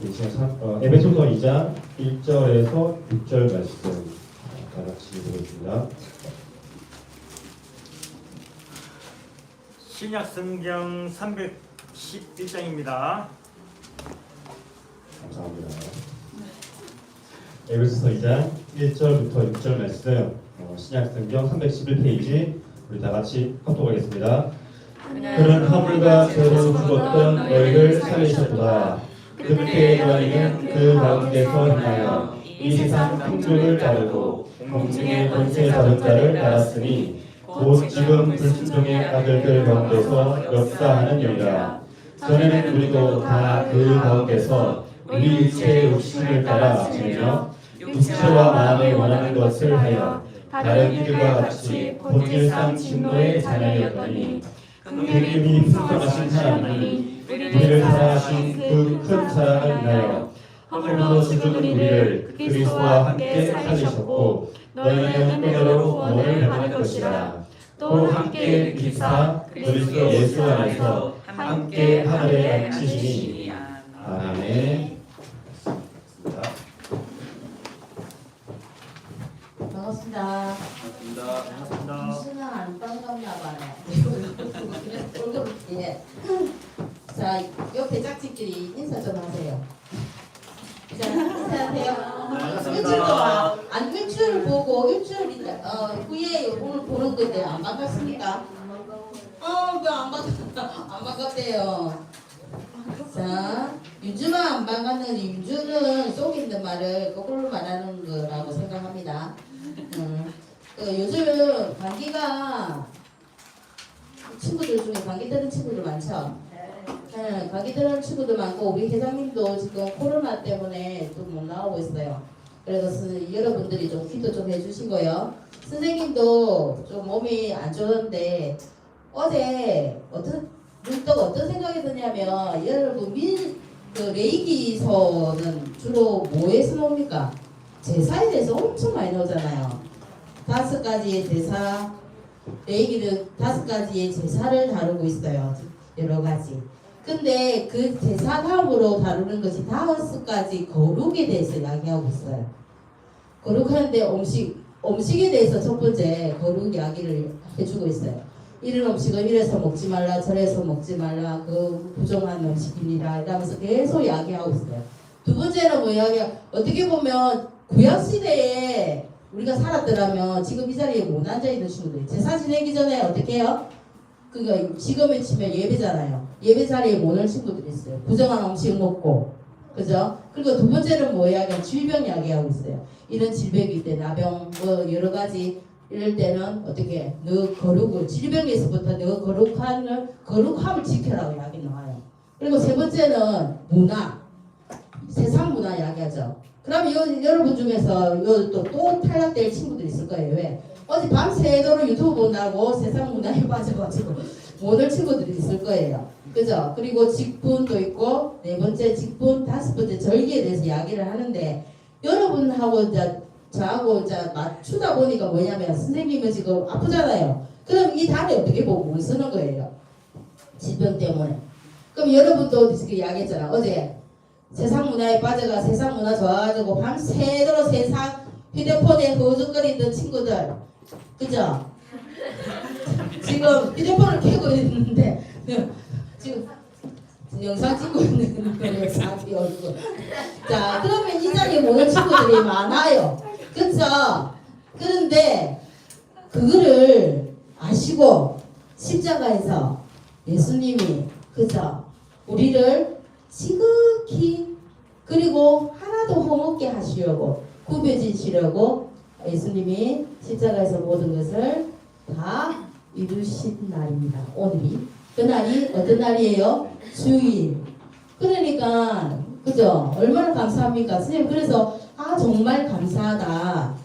에베소서 2장 1절에서 6절 말씀 다 같이 보겠습니다. 신약 성경 311장입니다. 감사합니다. 에베소서 2장 1절부터 6절 말씀 신약 성경 311페이지 우리 다 같이 합독하겠습니다. 그는 허물과 죄로 죽었던 너희를 살리셨도다. 그때의 너희는 그 가운데서 행하여 이 세상 풍조를 따르고 공중의 권세 받은 자를 따랐으니 곧 지금 불순종의 아들들 가운데서 역사하는 일이라. 전에는 우리도 다 그 가운데서 우리 육체의 욕심을 따라 지내며 육체와 마음에 원하는 것을 하여 다른 이들과 같이 본질상 진노의 자녀였더니 그분이 풍성하신 하나님이 우리를 사랑하신 그 큰 사랑을 인하여 홀로 죽은 우리를 그리스도와 함께 살리셨고 너희는 그대로 구원을 받을 것이라. 또 함께 기사 그리스도 예수 안에서 함께 하늘에 앉히시니. 아멘. 반갑습니다. 반갑습니다. 무슨 안 반갑나 봐네. 예. 자, 옆에 짝짓끼리 인사 좀 하세요. 자, 인사하세요. 반갑습니다. 일주일 보고 일주일 후에 오늘 보는 건데 안 반갑습니까? 안 반갑대요. 자, 윤주가 안 반갑는데 윤주는 속에 있는 말을 거꾸로 말하는 거라고 생각합니다. 요즘 감기가 친구들 중에 감기 드는 친구들 많죠? 네, 감기 드는 친구들 많고 우리 회장님도 지금 코로나 때문에 좀 못 나오고 있어요. 그래서 여러분들이 좀 기도 좀 해주시고요. 선생님도 좀 몸이 안 좋은데 어제 문득 어떤 생각이 드냐면 여러분 레이기서는 주로 뭐에서 나옵니까? 제사에 대해서 엄청 많이 나오잖아요. 5가지의 제사, 레이기는 5가지의 제사를 다루고 있어요. 여러 가지. 근데 그 제사 다음으로 다루는 것이 5가지 거룩에 대해서 이야기하고 있어요. 거룩하는데 음식에 대해서 첫 번째 거룩 이야기를 해주고 있어요. 이런 음식은 이래서 먹지 말라, 저래서 먹지 말라, 그 부정한 음식입니다. 이러면서 계속 이야기하고 있어요. 두 번째는 어떻게 보면 구약시대에 우리가 살았더라면 지금 이 자리에 못 앉아있는 친구들이 제사 지내기 전에 어떻게 해요? 그러니까 지금에 치면 예배잖아요. 예배 자리에 못 오는 친구들이 있어요. 부정한 음식 먹고. 그죠? 그리고 두 번째는 질병 이야기하고 있어요. 이런 질병이 있대. 나병, 여러 가지 이럴 때는 어떻게 너 거룩을 질병에서부터 너 거룩함을 지켜라고 이야기 나와요. 그리고 세 번째는 문화, 세상 문화 이야기하죠. 그러면 여러분 중에서 또 탈락될 친구들이 있을 거예요. 왜? 어제 밤새도록 유튜브 본다고 세상 문화에 빠져가지고 못 올 친구들이 있을 거예요. 그죠? 그리고 직분도 있고 네 번째 직분, 5번째 절기에 대해서 이야기를 하는데 여러분하고 저하고 맞추다 보니까 뭐냐면 선생님은 지금 아프잖아요. 그럼 이 단에 어떻게 보고 못 쓰는 거예요. 질병 때문에. 그럼 여러분도 지금 이야기했잖아. 어제 세상 문화에 빠져가 세상 문화 좋아가지고 밤새도록 세상 휴대폰에 허우적거리던 친구들. 그죠? 지금 휴대폰을 켜고 있는데 지금 영상 찍고 있는 거예요. 사비 얼굴. 자, 그러면 이 자리에 모는 친구들이 많아요. 그쵸? 그런데 그거를 아시고 십자가에서 예수님이 그죠? 우리를 지극히 그리고 하나도 허먹게 하시려고 구별지시려고 예수님이 십자가에서 모든 것을 다 이루신 날입니다. 오늘이 그날이 어떤 날이에요? 주일. 그러니까 그죠? 얼마나 감사합니까? 선생님 그래서 정말 감사하다.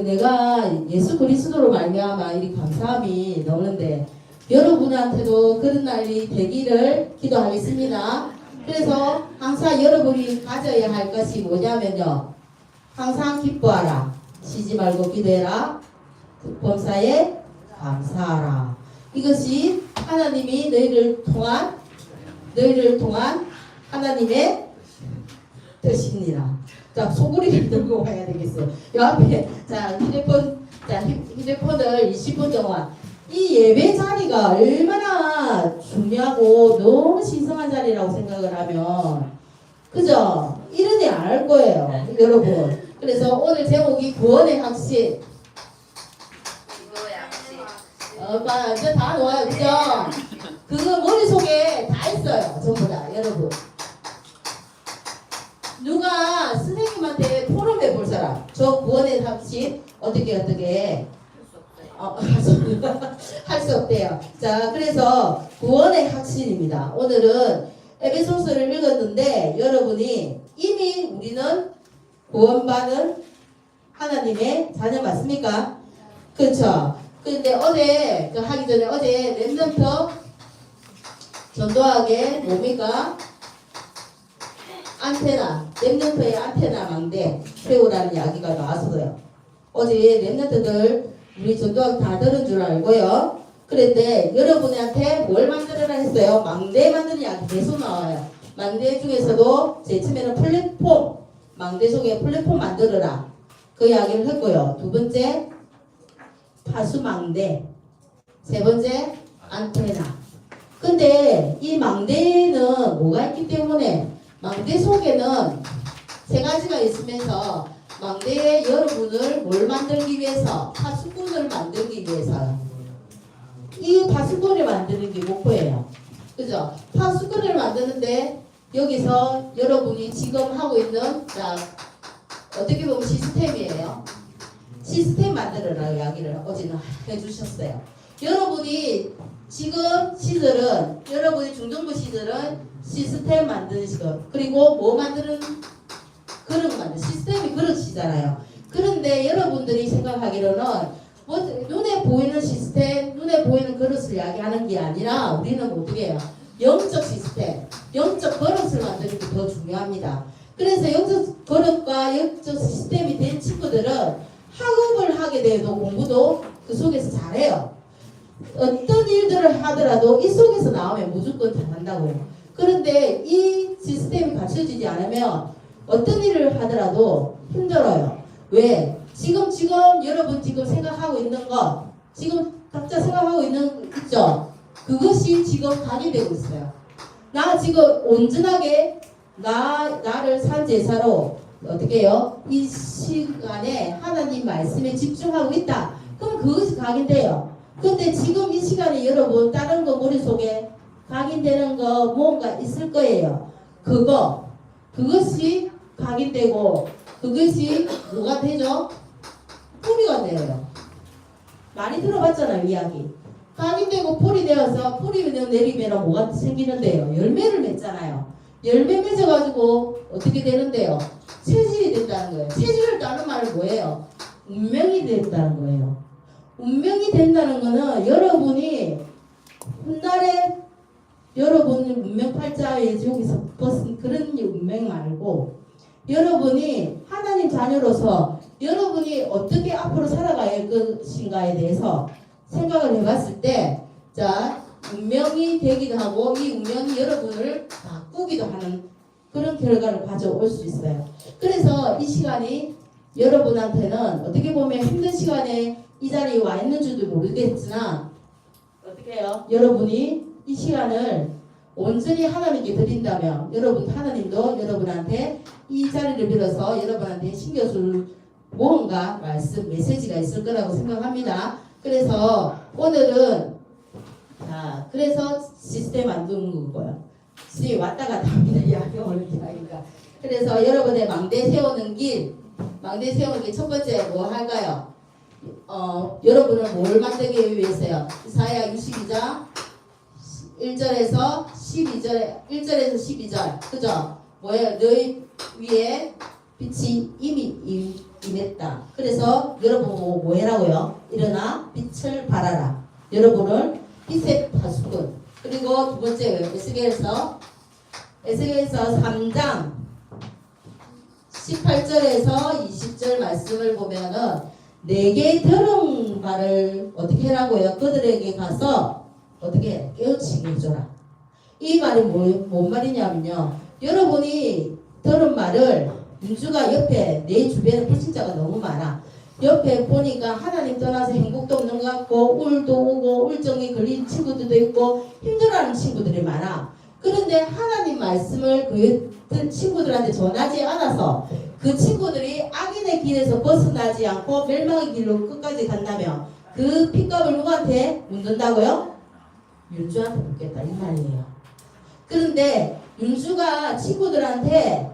내가 예수 그리스도로 말미암아 이 감사함이 나오는데 여러분한테도 그런 날이 되기를 기도하겠습니다. 그래서 항상 여러분이 가져야 할 것이 뭐냐면요. 항상 기뻐하라. 쉬지 말고 기도해라. 범사에 감사하라. 이것이 하나님이 너희를 통한 하나님의 드시니라. 자, 소구리를 들고 와야 되겠어요. 요 앞에, 자, 휴대폰을 20분 동안. 이 예배 자리가 얼마나 중요하고 너무 신성한 자리라고 생각을 하면, 그죠? 이런 애 안 할 거예요, 여러분. 그래서 오늘 제목이 구원의 확신. 이제 다 놓아요, 그죠? 그거 머릿속에 다 있어요, 전부 다, 여러분. 누가 선생님한테 포럼해 볼 사람, 저 구원의 확신 어떻게 할 수 없대요. 자, 그래서 구원의 확신입니다. 오늘은 에베소서를 읽었는데 여러분이 이미 우리는 구원받은 하나님의 자녀 맞습니까? 그렇죠. 근데 어제 하기 전에 어제 렘넌트 전도하게 뭡니까? 안테나, 렘넌트의 안테나 망대 세우라는 이야기가 나왔어요. 어제 렘넌트들 우리 전도학 다 들은 줄 알고요. 그런데 여러분한테 뭘 만들어라 했어요? 망대 만드는 이야기 계속 나와요. 망대 중에서도 제 처음에는 플랫폼, 망대 속에 플랫폼 만들어라. 그 이야기를 했고요. 두 번째, 파수망대. 세 번째, 안테나. 근데 이 망대는 뭐가 있기 때문에 망대 속에는 세 가지가 있으면서 망대에 여러분을 뭘 만들기 위해서? 파수꾼을 만들기 위해서요. 이 파수꾼을 만드는 게 목표예요. 그죠? 파수꾼을 만드는데 여기서 여러분이 지금 하고 있는 자 어떻게 보면 시스템이에요. 시스템 만들어라 이야기를 어제는 해주셨어요. 여러분이 지금 시절은 여러분이 중등부 시절은 시스템 만드는 시절 그리고 뭐 만드는 그런 거 만드는 시스템이 그릇이잖아요. 그런데 여러분들이 생각하기로는 뭐 눈에 보이는 시스템, 눈에 보이는 그릇을 이야기하는 게 아니라 우리는 어떻게 해요? 영적 시스템, 영적 그릇을 만드는 게 더 중요합니다. 그래서 영적 그릇과 영적 시스템이 된 친구들은 학업을 하게 돼도 공부도 그 속에서 잘해요. 어떤 일들을 하더라도 이 속에서 나오면 무조건 잘한다고요. 그런데 이 시스템이 갖춰지지 않으면 어떤 일을 하더라도 힘들어요. 왜? 지금 여러분 지금 생각하고 있는 거 지금 각자 생각하고 있는 거 있죠? 그것이 지금 각인되고 있어요. 나 지금 온전하게 나를 산 제사로 어떻게 해요? 이 시간에 하나님 말씀에 집중하고 있다. 그럼 그것이 각인돼요. 근데 지금 이 시간에 여러분 다른 거 머릿속에 각인되는 거 뭔가 있을 거예요. 그것이 각인되고 그것이 뭐가 되죠? 뿌리가 되어요. 많이 들어봤잖아요, 이야기. 각인되고 풀이 되어서 풀이 내리면 뭐가 생기는데요? 열매를 맺잖아요. 열매 맺어가지고 어떻게 되는데요? 체질이 된다는 거예요. 체질을 따는 말은 뭐예요? 운명이 된다는 거예요. 운명이 된다는 거는 여러분이 훗날에 여러분이 운명 팔자에 여기서 벗은 그런 운명 말고 여러분이 하나님 자녀로서 여러분이 어떻게 앞으로 살아갈 것인가에 대해서 생각을 해봤을 때, 자, 운명이 되기도 하고 이 운명이 여러분을 바꾸기도 하는 그런 결과를 가져올 수 있어요. 그래서 이 시간이 여러분한테는 어떻게 보면 힘든 시간에 이 자리에 와 있는 줄도 모르겠지만 어떻게 해요? 여러분이 이 시간을 온전히 하나님께 드린다면 여러분 하나님도 여러분한테 이 자리를 빌어서 여러분한테 신겨줄 무언가 말씀 메시지가 있을 거라고 생각합니다. 그래서 오늘은 그래서 시스템 만드는 거고요. 시스템이 왔다 갔다 합니다. 이야기 오늘 이야기가. 그래서 여러분의 망대 세우는 길 첫 번째 뭐 할까요? 여러분을 뭘 만들기 위해서요? 이사야 62장 1절에서 12절 그죠? 뭐예요? 너희 위에 빛이 이미 임했다. 그래서 여러분 뭐 해라고요? 일어나 빛을 발하라. 여러분을 빛의 파수꾼. 그리고 두 번째 에스겔서 3장 18절에서 20절 말씀을 보면은 내게 들은 바를 어떻게 하라고요? 그들에게 가서 어떻게 깨우치게 해줘라. 이 말이 뭔 말이냐면요. 여러분이 들은 말을 윤주가 옆에 내 주변에 불신자가 너무 많아. 옆에 보니까 하나님 떠나서 행복도 없는 것 같고 울도 오고 울증이 걸린 친구들도 있고 힘들어하는 친구들이 많아. 그런데 하나님 말씀을 그 친구들한테 전하지 않아서 그 친구들이 악인의 길에서 벗어나지 않고 멸망의 길로 끝까지 간다면 그 핏값을 누구한테 묻는다고요? 윤주한테 묻겠다 이 말이에요. 그런데 윤주가 친구들한테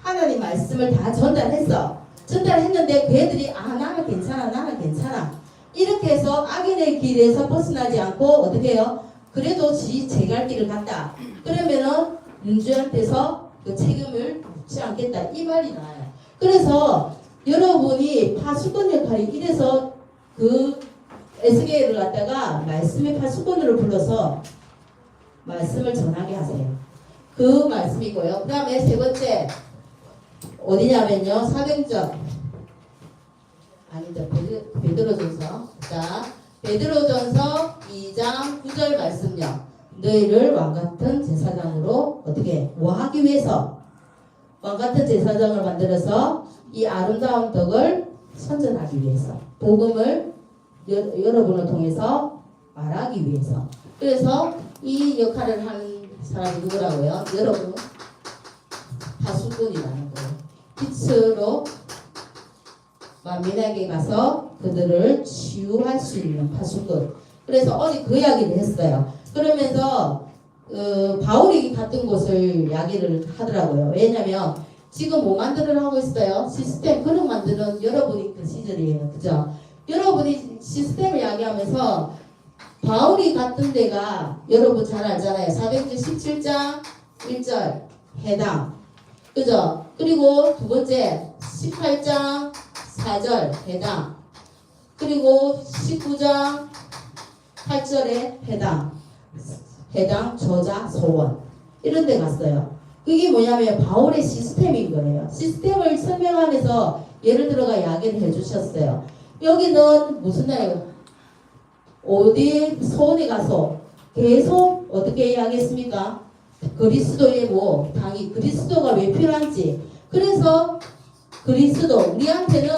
하나님 말씀을 다 전달했는데 그 애들이 나는 괜찮아 이렇게 해서 악인의 길에서 벗어나지 않고 어떻게 해요? 그래도 제 갈 길을 갔다. 그러면은 윤주한테서 그 책임을 묻지 않겠다 이 말이 나와요. 그래서 여러분이 파수꾼 역할이 이래서 그 에스겔을 갖다가 말씀의 파수꾼으로 불러서 말씀을 전하게 하세요. 그 말씀이고요. 그 다음에 세 번째 어디냐면요. 사경전 아니다. 베드로전서. 자, 베드로전서 2장 9절 말씀요. 너희를 왕같은 제사장으로 어떻게 뭐하기 위해서 왕같은 제사장을 만들어서 이 아름다운 덕을 선전하기 위해서 복음을 여러분을 통해서 말하기 위해서. 그래서 이 역할을 하는 사람이 누구라고요? 여러분 파수꾼이라는 거예요. 빛으로 만민에게 가서 그들을 치유할 수 있는 파수꾼. 그래서 어제 그 이야기를 했어요. 그러면서 바울이 갔던 곳을 이야기를 하더라고요. 왜냐면 지금 뭐 만들어 하고 있어요? 시스템 그런 만드는 여러분이 그 시절이에요. 그죠? 여러분이 시스템을 이야기하면서 바울이 갔던 데가 여러분 잘 알잖아요. 417장 1절 해당. 그죠? 그리고 두 번째 18장 4절 해당. 그리고 19장 8절에 해당 저자 소원 이런 데 갔어요. 그게 뭐냐면 바울의 시스템인 거예요. 시스템을 설명하면서 예를 들어가 이야기를 해주셨어요. 여기는 무슨 날이에요? 어디 소원에 가서 계속 어떻게 이야기했습니까? 그리스도의 뭐 당이 그리스도가 왜 필요한지. 그래서 그리스도 우리한테는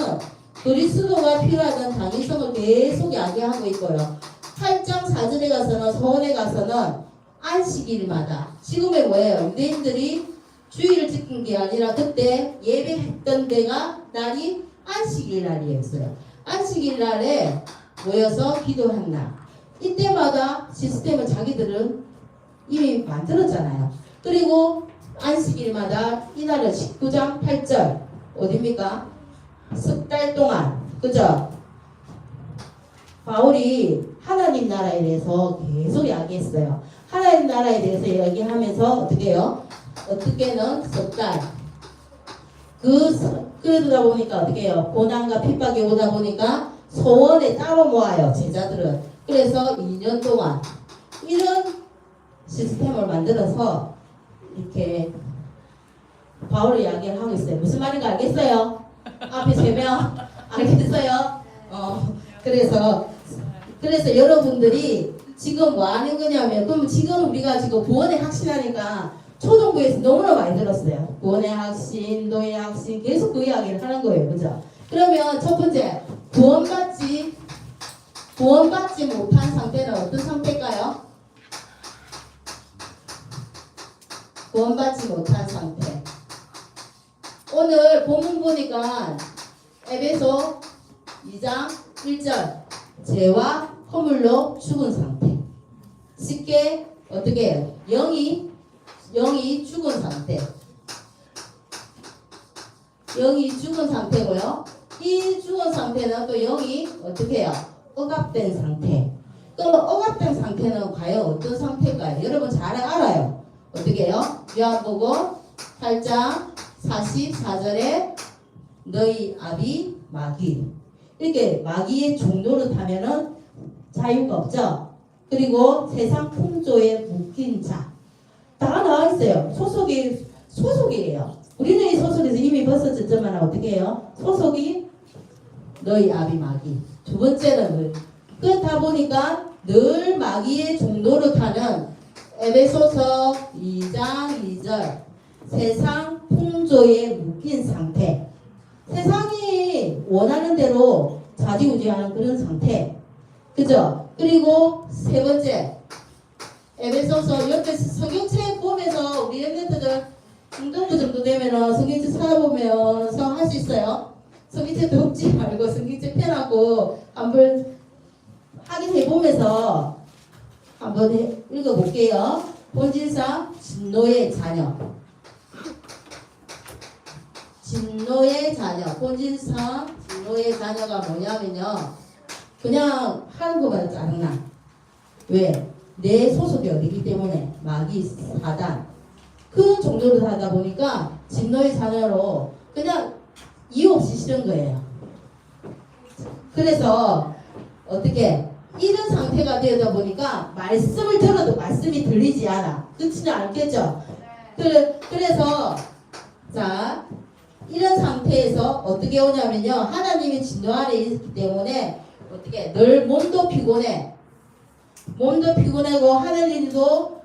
그리스도가 필요하다는 당위성을 계속 이야기하고 있고요. 8장 4절에 가서는 소원에 가서는 안식일마다 지금의 뭐예요? 유대인들이 주일을 지킨 게 아니라 그때 예배했던 데가 날이 안식일 날이었어요. 안식일 날에 모여서 기도한 날. 이때마다 시스템을 자기들은 이미 만들었잖아요. 그리고 안식일마다 이날은 19장 8절 어딥니까? 석 달 동안 그죠? 바울이 하나님 나라에 대해서 계속 이야기했어요. 하나님 나라에 대해서 이야기하면서 어떻게 해요? 어떻게는 석 달. 그러다 보니까 어떻게 해요? 고난과 핍박이 오다 보니까 소원에 따로 모아요. 제자들은. 그래서 2년 동안 이런 시스템을 만들어서 이렇게 바울이 이야기를 하고 있어요. 무슨 말인지 알겠어요? 앞에 3명 알겠어요? 그래서 여러분들이 지금 뭐 하는 거냐면 그럼 지금 우리가 지금 구원의 확신하니까 초등부에서 너무나 많이 들었어요. 구원의 확신, 인도의 확신 계속 그 이야기를 하는 거예요. 그죠? 그러면 첫 번째 구원받지 못한 상태는 어떤 상태일까요? 구원받지 못한 상태. 오늘 본문 보니까 에베소 2장 1절 죄와 허물로 죽은 상태. 쉽게 어떻게 해요? 영이 죽은 상태. 영이 죽은 상태고요. 이 죽은 상태는 또 영이 어떻게 해요? 억압된 상태. 그럼 억압된 상태는 과연 어떤 상태일까요? 여러분 잘 알아요. 어떻게 해요? 요한복음 8장 44절에 너희 아비 마귀. 이렇게 마귀의 종로를 타면은 자유가 없죠. 그리고 세상 풍조에 묶인 자. 다 나와 있어요. 소속이에요. 우리는 이 소속에서 이미 벗어졌지만 어떻게 해요? 소속이 너희 아비 마귀. 두 번째는 그렇다 보니까 늘 마귀의 종로를 타는 에베소서 2장 2절 세상 풍조에 묶인 상태. 세상이 원하는 대로 좌지우지하는 그런 상태. 그죠? 그리고 세 번째, 에베소서 옆에 성경책 보면서 우리 랩런트들 중등부 정도 되면은 성경책 찾아보면서 할 수 있어요. 성경책 덮지 말고 성경책 펴놓고 한번 확인해 보면서 한번 읽어볼게요. 본질상 진노의 자녀. 진노의 자녀. 본질상 진노의 자녀가 뭐냐면요. 그냥 하는 거보다 짜증나. 왜? 내 소속이 어디기 때문에 마귀 사단 그 정도로 하다 보니까 진노의 자녀로 그냥 이유 없이 싫은 거예요. 그래서 어떻게 이런 상태가 되다 보니까 말씀을 들어도 말씀이 들리지 않아. 그치는 알겠죠? 그래서 자 이런 상태에서 어떻게 오냐면요. 하나님의 진노 아래 있기 때문에 어떻게 늘 몸도 피곤해. 몸도 피곤하고 하는 일도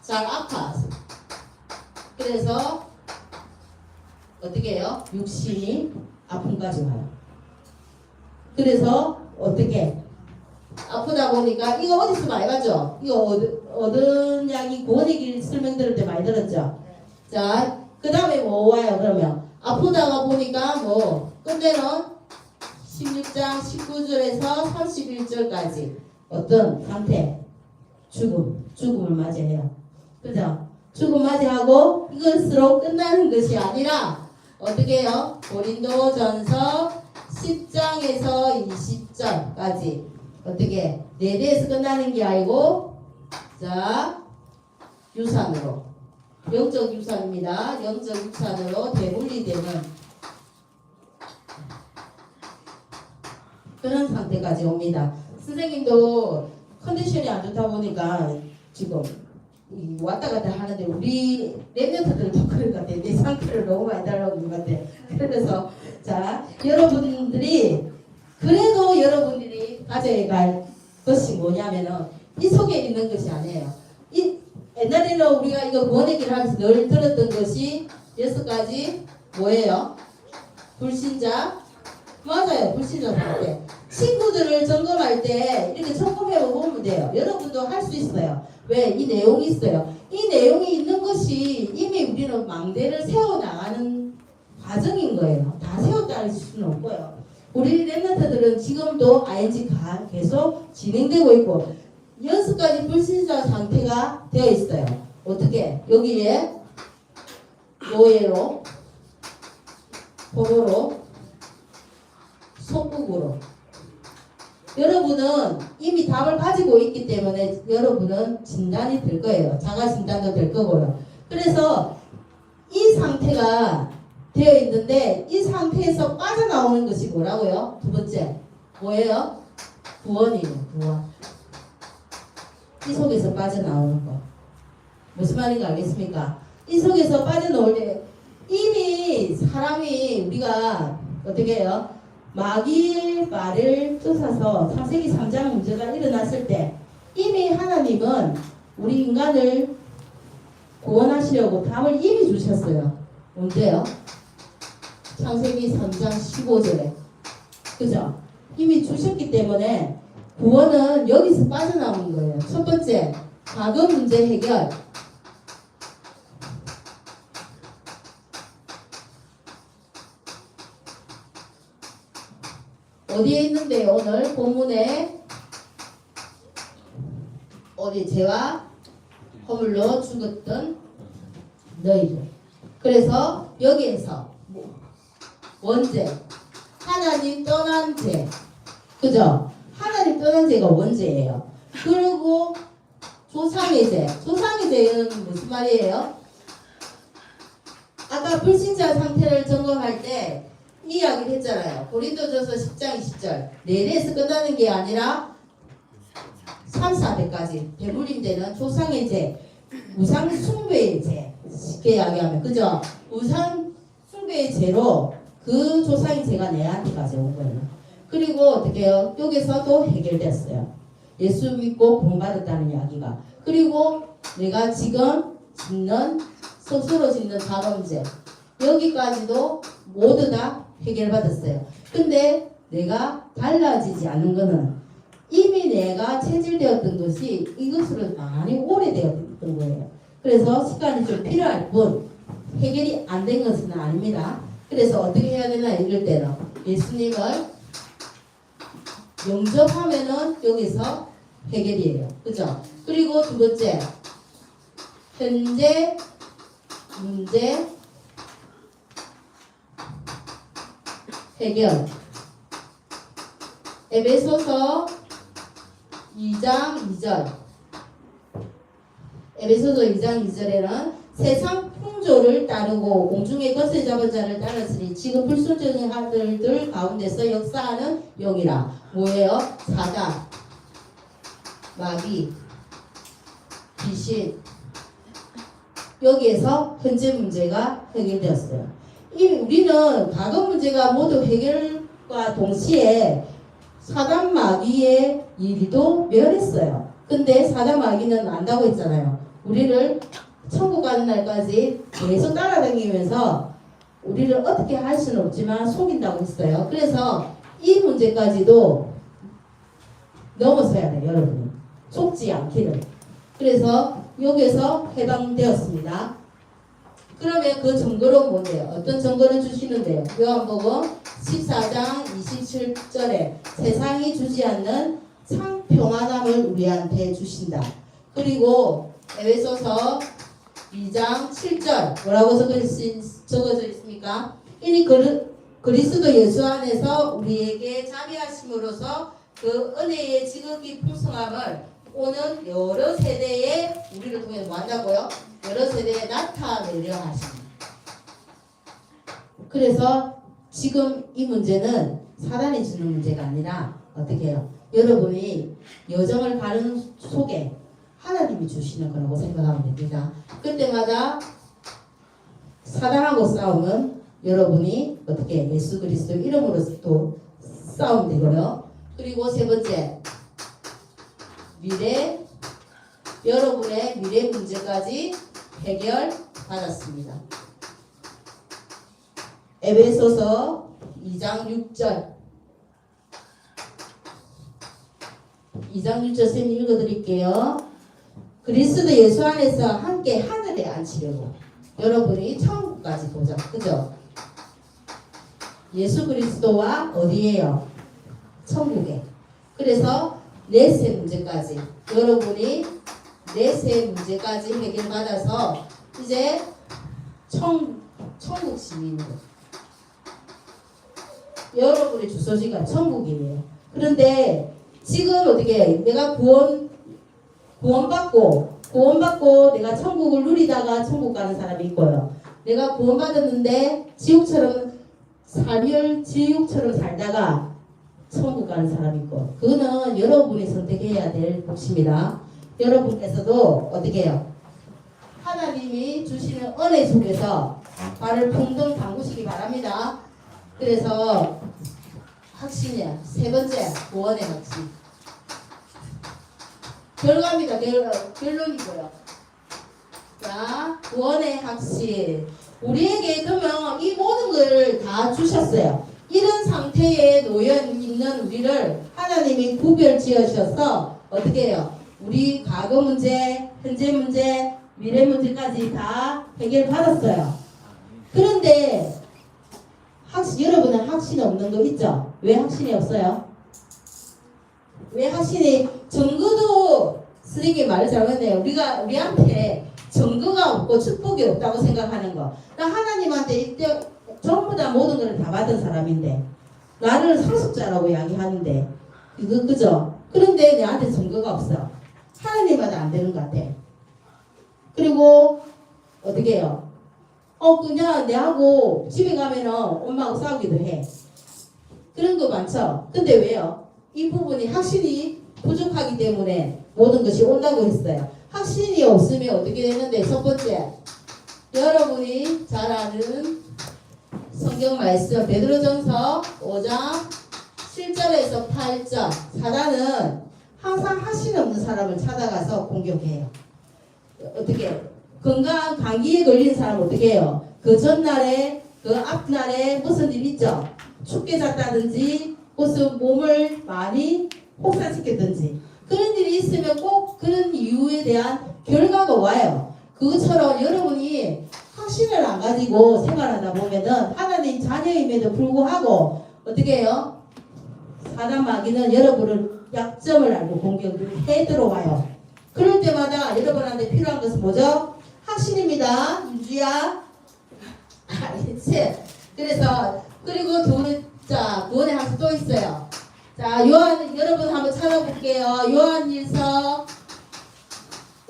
잘 아파. 그래서 어떻게 해요? 육신이 아픔까지 와요. 그래서 어떻게 아프다 보니까 이거 어디서 많이 봤죠? 이거 얻은 약이 구원의 길 설명 들을 때 많이 들었죠? 자, 그 다음에 뭐 와요 그러면? 아프다가 보니까 뭐 끝내는 16장 19절에서 31절까지 어떤 상태? 죽음을 맞이해요. 그죠? 죽음 맞이하고 이것으로 끝나는 것이 아니라 어떻게 해요? 고린도전서 10장에서 20절까지 어떻게 네 대에서 끝나는 게 아니고 자 유산으로 영적 유산입니다. 영적 유산으로 대분리되는 그런 상태까지 옵니다. 선생님도 컨디션이 안 좋다 보니까 지금 왔다 갔다 하는데 우리 랩런트들도 그런 것 같아. 내 상태를 너무 많이 달라고 그런 것 같아. 그래서 자 여러분들이 그래도 여러분들이 가져야 할 것이 뭐냐면은 이 속에 있는 것이 아니에요. 이 옛날에는 우리가 이거 구원의 길을 하면서 늘 들었던 것이 6가지 뭐예요? 불신자 맞아요. 불신자 상태. 친구들을 점검할 때 이렇게 점검해 보면 돼요. 여러분도 할 수 있어요. 왜? 이 내용이 있어요. 이 내용이 있는 것이 이미 우리는 망대를 세워나가는 과정인 거예요. 다 세웠다는 수는 없고요. 우리 랩런트들은 지금도 ING가 계속 진행되고 있고 6가지 불신자 상태가 되어 있어요. 어떻게? 여기에 노예로, 포로로, 속국으로. 여러분은 이미 답을 가지고 있기 때문에 여러분은 진단이 될 거예요. 자가 진단도 될 거고요. 그래서 이 상태가 되어 있는데 이 상태에서 빠져나오는 것이 뭐라고요? 두 번째 뭐예요? 구원이에요. 구원. 이 속에서 빠져나오는 거. 무슨 말인지 알겠습니까? 이 속에서 빠져나올 때 이미 사람이 우리가 어떻게 해요? 마귀의 말을 쫓아서 창세기 3장 문제가 일어났을 때 이미 하나님은 우리 인간을 구원하시려고 답을 이미 주셨어요. 언제요? 창세기 3장 15절에. 그죠? 이미 주셨기 때문에 구원은 여기서 빠져나오는 거예요. 첫 번째, 과거 문제 해결. 어디에 있는데요? 오늘 본문에 어디 죄와 허물로 죽었던 너희들. 그래서 여기에서 원죄, 하나님 떠난 죄, 그죠? 하나님 떠난 죄가 원죄예요. 그리고 조상의 죄, 조상의 죄는 무슨 말이에요? 아까 불신자 상태를 점검할 때 이야기를 했잖아요. 고린도전서 10장 20절. 내래에서 끝나는 게 아니라 3, 4대까지 대물림되는 조상의 죄, 우상 숭배의 죄. 쉽게 이야기하면 그죠? 우상 숭배의 죄로 그 조상의 죄가 내한테까지 온 거예요. 그리고 어떻게 해요? 여기서 또 해결됐어요. 예수 믿고 구원받았다는 이야기가. 그리고 내가 지금 짓는 스스로 짓는 자가 문제 여기까지도 모두 다 해결받았어요. 근데 내가 달라지지 않은 거는 이미 내가 체질되었던 것이 이것으로 많이 오래되었던 거예요. 그래서 시간이 좀 필요할 뿐 해결이 안 된 것은 아닙니다. 그래서 어떻게 해야 되나 이럴 때는 예수님을 영접하면은 여기서 해결이에요. 그죠? 그리고 두 번째 현재 문제 해결. 에베소서 2장 2절. 에베소서 2장 2절에는 세상 풍조를 따르고 공중의 것을 잡은 자를 따랐으니 지금 불순종의 아들들 가운데서 역사하는 영이라. 뭐예요? 사단, 마귀, 귀신. 여기에서 현재 문제가 해결되었어요. 이미 우리는 과거 문제가 모두 해결과 동시에 사단 마귀의 일도 멸했어요. 근데 사단 마귀는 안다고 했잖아요. 우리를 천국 가는 날까지 계속 따라다니면서 우리를 어떻게 할 수는 없지만 속인다고 했어요. 그래서 이 문제까지도 넘어서야 돼요, 여러분. 속지 않기를. 그래서 여기에서 해방되었습니다. 그러면 그 증거는 뭔데요? 어떤 증거를 주시는데요? 요한복음 14장 27절에 세상이 주지 않는 참 평안함을 우리한테 주신다. 그리고 에베소서 2장 7절 뭐라고 적어져 있습니까? 이니 그리스도 예수 안에서 우리에게 자비하심으로써 그 은혜의 지극히 풍성함을 오는 여러 세대에 우리를 통해 뭐 한다고요? 여러 세대에 나타내려 하십니다. 그래서 지금 이 문제는 사단이 주는 문제가 아니라 어떻게 해요? 여러분이 여정을 가는 속에 하나님이 주시는 거라고 생각하면 됩니다. 그때마다 사단하고 싸우면 여러분이 어떻게 예수 그리스도 이름으로 또 싸우면 되고요. 그리고 세 번째 여러분의 미래 문제까지 해결받았습니다. 에베소서 2장 6절 2장 6절 선생님 읽어드릴게요. 그리스도 예수 안에서 함께 하늘에 앉히려고 여러분이 천국까지 보자. 그죠? 예수 그리스도와 어디에요? 천국에. 그래서 넷의 문제까지 여러분이 넷의 문제까지 해결받아서 이제 천국 시민으로 여러분의 주소지가 천국이에요. 그런데 지금 어떻게 해? 내가 구원받고 내가 천국을 누리다가 천국 가는 사람이 있고요. 내가 구원받았는데 지옥처럼 살다가 천국 가는 사람이 있고, 그거는 여러분이 선택해야 될 것입니다. 여러분께서도 어떻게 해요? 하나님이 주시는 은혜 속에서 발을 풍덩 담그시기 바랍니다. 그래서 확신이야. 세 번째, 구원의 확신. 결과입니다. 결론이고요. 자, 구원의 확신. 우리에게 그러면 이 모든 걸 다 주셨어요. 이런 상태에 놓여 있는 우리를 하나님이 구별 지으셔서 어떻게 해요? 우리 과거 문제, 현재 문제, 미래 문제까지 다 해결받았어요. 그런데 여러분은 확신 없는 거 있죠? 왜 확신이 없어요? 왜 확신이 증거도 쓰레기 말을 잘못했네요. 우리한테 증거가 없고 축복이 없다고 생각하는 거. 나 하나님한테 이때 전부 다 모든 걸 다 받은 사람인데 나를 상속자라고 이야기하는데 그죠? 그런데 내한테 증거가 없어. 하나님마다 안 되는 것 같아. 그리고 어떻게 해요? 그냥 내하고 집에 가면은 엄마하고 싸우기도 해. 그런 거 많죠? 근데 왜요? 이 부분이 확신이 부족하기 때문에 모든 것이 온다고 했어요. 확신이 없으면 어떻게 되는데, 첫 번째, 여러분이 잘 아는 성경 말씀 베드로전서 5장 7절에서 8절. 사단은 항상 확신 없는 사람을 찾아가서 공격해요. 어떻게 건강한 감기에 걸린 사람 어떻게 해요? 그 전날에 그 앞날에 무슨 일 있죠? 춥게 잤다든지 무슨 몸을 많이 혹사시켰든지 그런 일이 있으면 꼭 그런 이유에 대한 결과가 와요. 그것처럼 여러분이 확신을 안 가지고 생활하다 보면은 하나님 자녀임에도 불구하고 어떻게 해요? 사단 마귀는 여러분을 약점을 알고 공격을 해 들어와요. 그럴 때마다 여러분한테 필요한 것은 뭐죠? 확신입니다. 윤주야. 알겠지? 그래서 그리고 자 구원의 학습 또 있어요. 자 요한 여러분 한번 찾아볼게요. 요한일서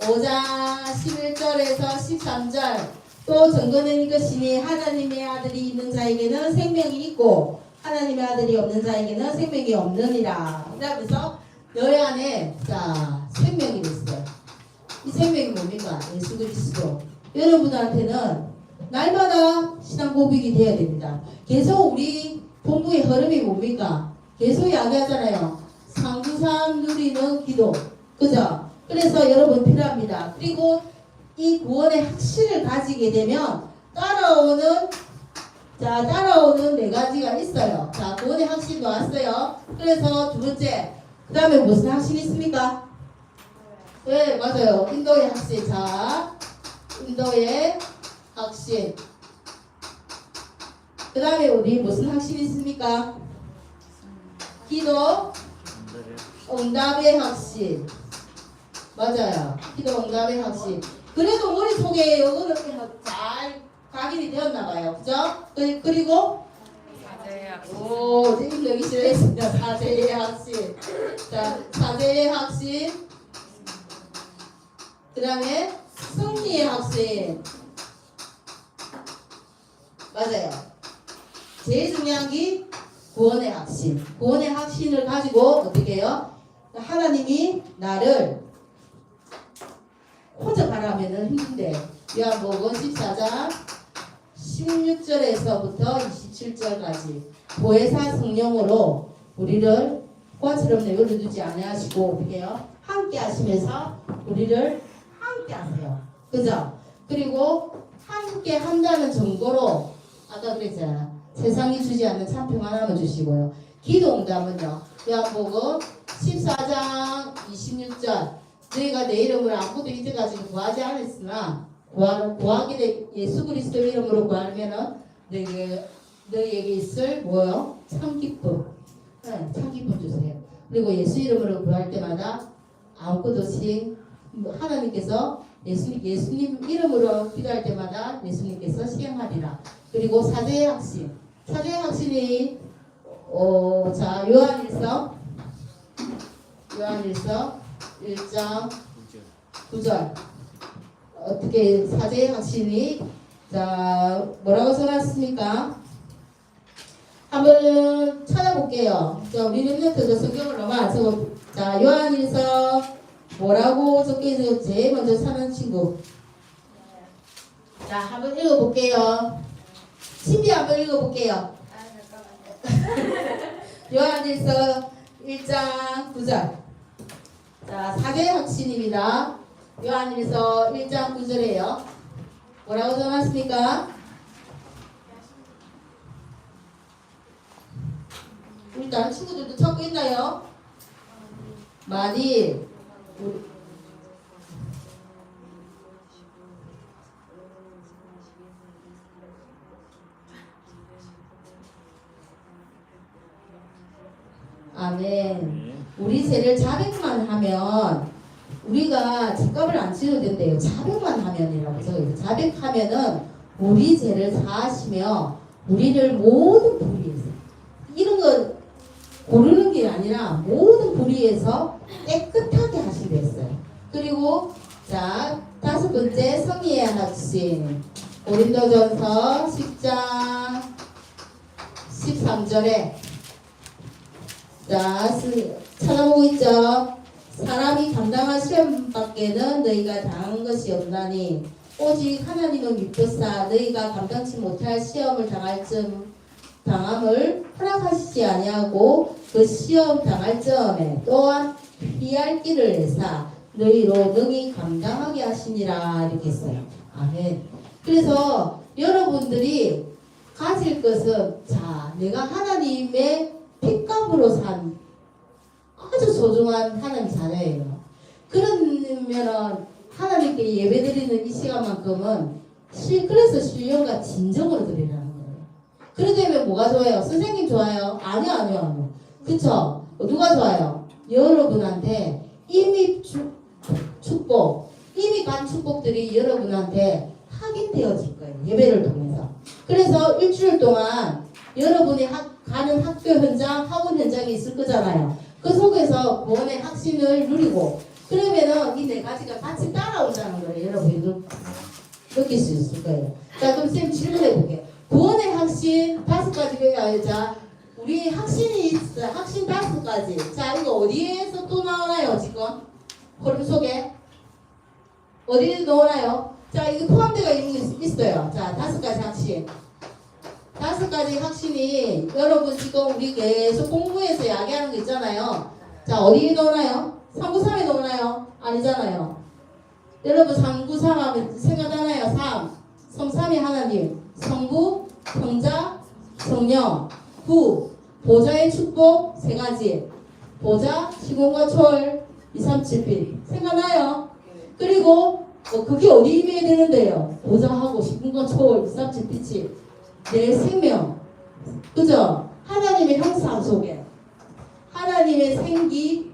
5장 11절에서 13절 또 증거는 이것이니 하나님의 아들이 있는 자에게는 생명이 있고 하나님의 아들이 없는 자에게는 생명이 없느니라. 그러면서 너희 안에 자 생명이 있어요. 이 생명이 뭡니까? 예수 그리스도. 여러분한테는 날마다 신앙 고백이 돼야 됩니다. 계속 우리 본부의 흐름이 뭡니까? 계속 이야기하잖아요. 상주삼 누리는 기도. 그죠? 그래서 여러분 필요합니다. 그리고 이 구원의 확신을 가지게 되면 따라오는 네 가지가 있어요. 자, 구원의 확신 나왔어요. 그래서 두 번째, 그 다음에 무슨 확신이 있습니까? 네, 맞아요. 인도의 확신. 자, 인도의 확신. 그 다음에 우리 무슨 확신이 있습니까? 기도 응답의 확신. 맞아요. 기도 응답의 확신. 그래도 머릿속에 이거는 잘 각인이 되었나봐요. 그죠? 그리고 오, 지금 여기 실례했습니다. 사제의 확신. 자, 사제의 확신. 그 다음에 승리의 확신. 맞아요. 제일 중요한 게 구원의 확신. 구원의 확신을 가지고 어떻게 해요? 하나님이 나를 혼자 가라면은 힘든데 요한복음 14장 16절에서부터 27절까지 보혜사 성령으로 우리를 꽃처럼 내버려두지 아니하시고 어떻게 해요? 함께 하시면서 우리를 함께 하세요. 그죠? 그리고 함께 한다는 정도로 아까 그랬잖아. 세상이 주지 않는 참 평안함을 주시고요. 기도 응답은요. 요한복음 14장 26절 너희가 내 이름으로 아무도 이제까지 구하지 않았으나 구하게 돼 예수 그리스도 이름으로 구하면은 너희에게 있을 뭐요? 참 기쁨. 네, 참 기쁨 주세요. 그리고 예수 이름으로 구할 때마다 아무것도 없이 하나님께서 예수님 이름으로 기도할 때마다 예수님께서 시행하리라. 그리고 사제의 확신. 사제의 확신이 자 요한일서 1장 9절 어떻게 사제의 확신이 자 뭐라고 써놨습니까? 한번 찾아볼게요. 자 우리 랩런트도 성경으로만 자 요한일서 뭐라고 적혀있어요? 제일 먼저 사는 친구. 자 한번 읽어볼게요. 신비 한번 읽어볼게요. 요한일서 1장 9절. 자, 사제의 확신입니다. 요한일서 1장 9절에요. 뭐라고 적어놨습니까? 우리 다른 친구들도 찾고 있나요? 많이 아멘. 우리 죄를 자백만 하면 우리가 죄값을 안 치러도 된대요. 자백만 하면이라고 적어요. 자백하면은 우리 죄를 사하시며 우리를 모든 불의에서 이런 거 고르는 게 아니라 모든 불의에서 깨끗하게 하시게 됐어요. 그리고 자 다섯 번째 성의의 확신. 고린도전서 10장 13절에 자 찾아보고 있죠. 사람이 감당할 시험밖에는 너희가 당한 것이 없나니 오직 하나님은 믿으사 너희가 감당치 못할 시험을 당함을 허락하시지 아니하고 그 시험 당할 점에 또한 피할 길을 내사 너희로 능히 감당하게 하시니라 이렇게 했어요. 아멘. 그래서 여러분들이 가질 것은 자, 내가 하나님의 핏값으로 산 아주 소중한 하나님 자녀예요. 그러면은 하나님께 예배드리는 이 시간만큼은 그래서 신령과 진정으로 드리라는 거예요. 그러려면 뭐가 좋아요? 선생님 좋아요? 아니요. 그쵸? 누가 좋아요? 여러분한테 이미 축복, 이미 간 축복들이 여러분한테 확인되어질 거예요. 예배를 통해서. 그래서 일주일 동안 여러분이 가는 학교 현장, 학원 현장이 있을 거잖아요. 그 속에서 구원의 확신을 누리고 그러면은 이 네 가지가 같이 따라온다는 거예요. 여러분이 느낄 수 있을 거예요. 자, 그럼 쌤 질문해 볼게요. 구원의 확신 5가지가 자, 우리 확신이 있어요. 확신 5가지. 자, 이거 어디에서 또 나오나요, 지금? 흐름 속에? 어디에 나오나요? 자, 이거 포함되어 있는 게 있어요. 자, 5가지 확신. 5가지 확신이 여러분 지금 우리 계속 공부해서 이야기하는 거 있잖아요. 자, 어디에 나오나요? 393에 나오나요? 아니잖아요. 여러분 393 하면 생각나나요? 3. 성삼위 하나님, 성부, 성자, 성령, 부, 보좌의 축복 3가지. 보좌, 시공과 초월, 2, 3, 7빛. 생각나요? 그리고 그게 어디 임해야 되는데요? 보좌하고 시공과 초월, 2, 3, 7빛이 내 생명, 그죠? 하나님의 형상 속에 하나님의 생기,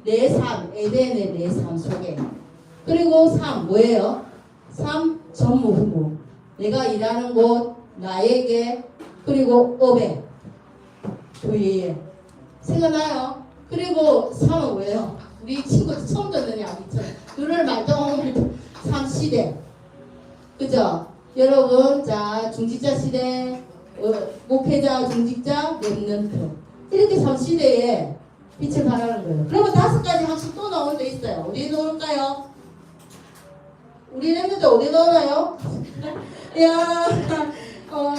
내 삶, 에덴의 내 삶 속에 그리고 3 뭐예요? 3 전무후무 내가 일하는 곳, 나에게 그리고 업에 교회에 생각나요? 그리고 3은 뭐예요? 우리 친구 처음 듣느냐 눈을 말똥 3 시대 그죠? 여러분 자 중직자 시대 목회자 중직자 랩런트 이렇게 3시대에 빛을 발하는 거예요. 그러면 5가지 학식 또 나올 때 있어요. 어디에 넣을까요? 우리 랩런트 어디에 넣어요? 야,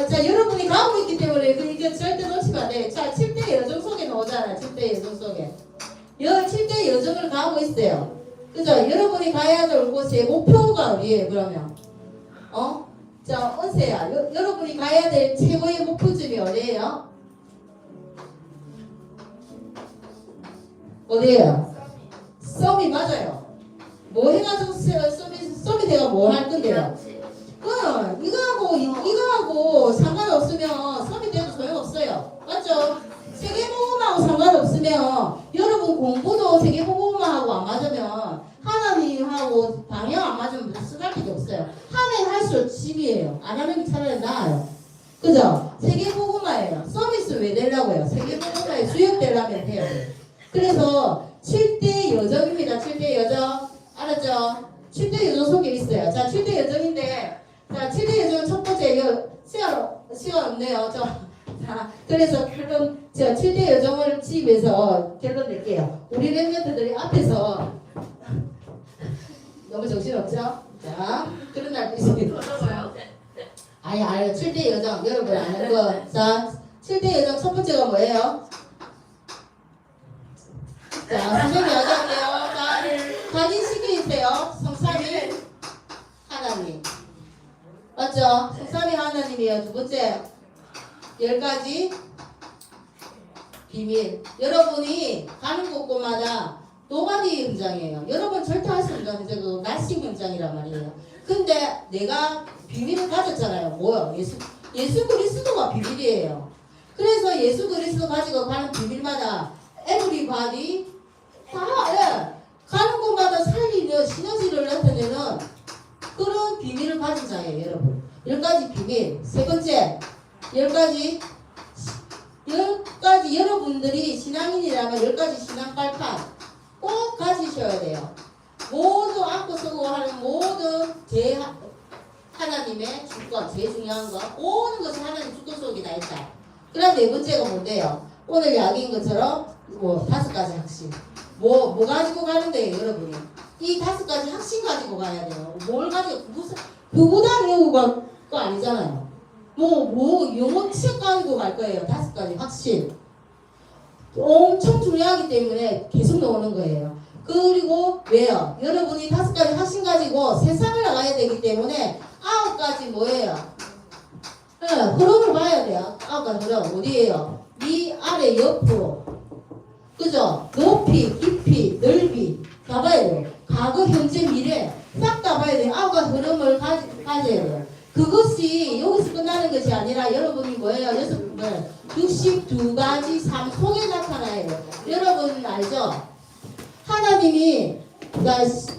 자 여러분이 가고 있기 때문에 이게 절대 놓치면 안 돼. 자 7대 여정 속에 나오잖아. 7대 여정 속에 7대 여정을 가고 있어요. 그죠? 여러분이 가야 될 곳의 목표가 어디예요? 그러면 자, 언세야. 여러분이 가야 될 최고의 목표점이 어디예요? 어디예요? 썸이 맞아요. 뭐 해가지고 썸이 내가 뭐 할 건데요? 이거하고 상관없으면 썸이 돼도 소용없어요. 맞죠? 세계복음하고 상관없으면 여러분 공부도 세계복음하고 안 맞으면 하나님하고 방향 안 맞으면 쓰잘데기 없어요. 하면 할수록 집이에요. 안 하는 게 차라리 나아요. 그죠? 세계복음화예요. 서비스 왜 되려고요? 세계복음화에 수용되려면 해요. 그래서 7대 여정입니다. 7대 여정. 알았죠? 7대 여정 속에 있어요. 자, 7대 여정인데 자, 7대 여정 첫 번째 시간 없네요. 자, 그래서 결론 제가 7대 여정을 집에서 결론 낼게요. 우리 랩런트들이 앞에서 너무 정신없죠? 자, 그런 날도 있습니다. 아니, 7대 여정 여러분 아는 거. 자, 7대 여정 첫 번째가 뭐예요? 자, 선생님이 하자고요. 자, 각인시켜 있어요. 성삼위 하나님. 맞죠? 성삼위 하나님이에요. 두 번째 10가지 비밀. 여러분이 가는 곳곳마다 노바디 현장이에요. 여러분 절대 할 수 없는 그 날씨 현장이란 말이에요. 근데 내가 비밀을 가졌잖아요. 뭐요? 예수 그리스도가 비밀이에요. 그래서 예수 그리스도 가지고 가는 비밀마다 에브리바디 다 가는 곳마다 살리는 시너지를 나타내는 그런 비밀을 가진 자예요. 여러분 10가지 비밀. 세 번째 10가지 여러분들이 신앙인이라면 10가지 신앙 발판 꼭 가지셔야 돼요. 모두 안고 쓰고 하는 모든 하나님의 주권, 제일 중요한 거 모든 것이 하나님 주권 속에 다 있다. 그다음 네 번째가 뭔데요? 오늘 이야기인 것처럼 5가지 확신. 뭐 가지고 가는데요, 여러분이? 이 5가지 확신 가지고 가야 돼요. 뭘 가지고 그보다 외우고 갈 거 아니잖아요. 영어 시험 가지고 갈 거예요. 5가지 확신. 엄청 중요하기 때문에 계속 나오는 거예요. 그리고 왜요? 여러분이 5가지 확신 가지고 세상을 나가야 되기 때문에 9가지 뭐예요? 흐름을 봐야 돼요. 9가지 흐름 어디예요? 위, 아래, 옆으로. 그죠? 높이, 깊이, 넓이 다 봐야 돼요. 과거, 현재, 미래 싹 다 봐야 돼요. 9가지 흐름을 가져야 돼요. 그것이 여기서 끝나는 것이 아니라 여러분이 뭐예요? 62가지 삶 속에 나타나요. 여러분 알죠? 하나님이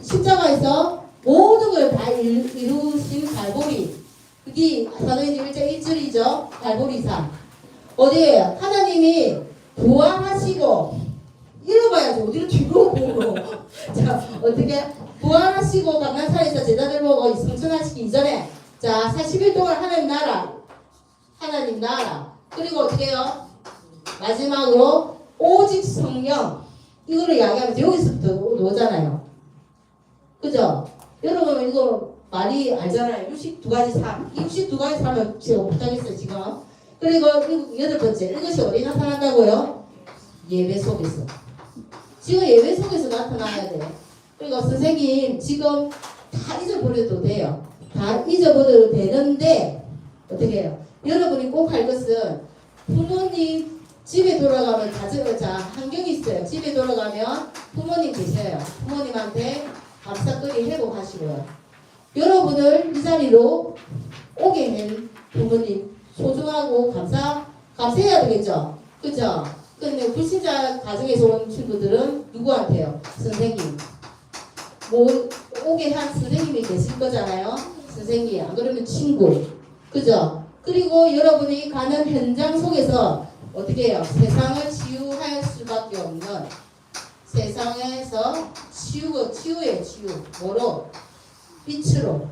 십자가에서 모든 걸 다 이루신 갈보리, 그게 사도행전 1장 1절이죠. 갈보리산 어디에요? 하나님이 부활하시고 이러봐야지 어디로 뒤로 보고 자 어떻게 부활하시고 강난산에서 제자들 보고 성천하시기 이전에 자 40일 동안 하나님 나라 그리고 어떻게 해요? 마지막으로 오직 성령 이거를 이야기하면서 여기서부터 오잖아요. 그죠? 여러분 이거 말이 알잖아요. 62가지 삶. 62가지 삶을 제가 못하겠어요 지금. 그리고 8번째 이것이 어디 나타난다고요? 예배 속에서. 지금 예배 속에서 나타나야 돼요. 그리고 선생님 지금 다 잊어버려도 돼요. 다 잊어버려도 되는데 어떻게 해요? 여러분이 꼭 할 것은 부모님 집에 돌아가면 환경이 있어요. 집에 돌아가면 부모님 계셔요. 부모님한테 감사거리 회복하시고요. 여러분을 이 자리로 오게 된 부모님 소중하고 감사해야 되겠죠? 그죠? 근데 불신자 가정에서 온 친구들은 누구한테요? 선생님. 뭐 오게 한 선생님이 계실 거잖아요. 선생님. 안 그러면 친구. 그죠? 그리고 여러분이 가는 현장 속에서 어떻게 해요? 세상을 치유할 수밖에 없는 세상에서 치유의 치유. 뭐로? 빛으로.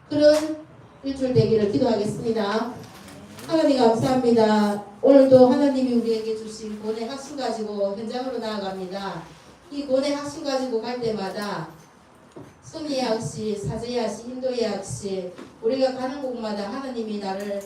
그런 일주일 되기를 기도하겠습니다. 하나님 감사합니다. 오늘도 하나님이 우리에게 주신 고뇌 학신 가지고 현장으로 나아갑니다. 이 고뇌 학신 가지고 갈 때마다 순위의 학시, 사제의 학시, 인도의 학시 우리가 가는 곳마다 하나님이 나를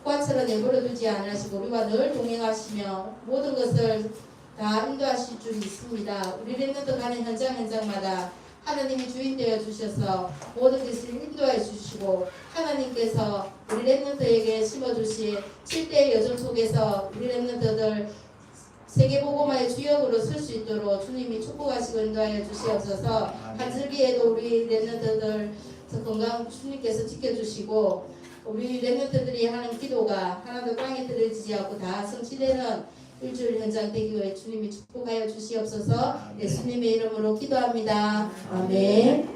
과처럼 내버려 두지 않으시고 우리와 늘 동행하시며 모든 것을 다 인도하실 줄이 있습니다. 우리 랩런트 가는 현장마다 하나님이 주인 되어 주셔서 모든 것을 인도해 주시고 하나님께서 우리 랩런트에게 심어주신 7대의 여정 속에서 우리 랩런트들 세계복음화의 주역으로 설 수 있도록 주님이 축복하시고 인도하여 주시옵소서. 한절기에도 우리 랩런트들 건강 주님께서 지켜주시고 우리 랩런트들이 하는 기도가 하나도 땅에 떨어지지 않고 다 성취되는 일주일 현장 되기 위해 주님이 축복하여 주시옵소서. 예수님의 이름으로 기도합니다. 아멘.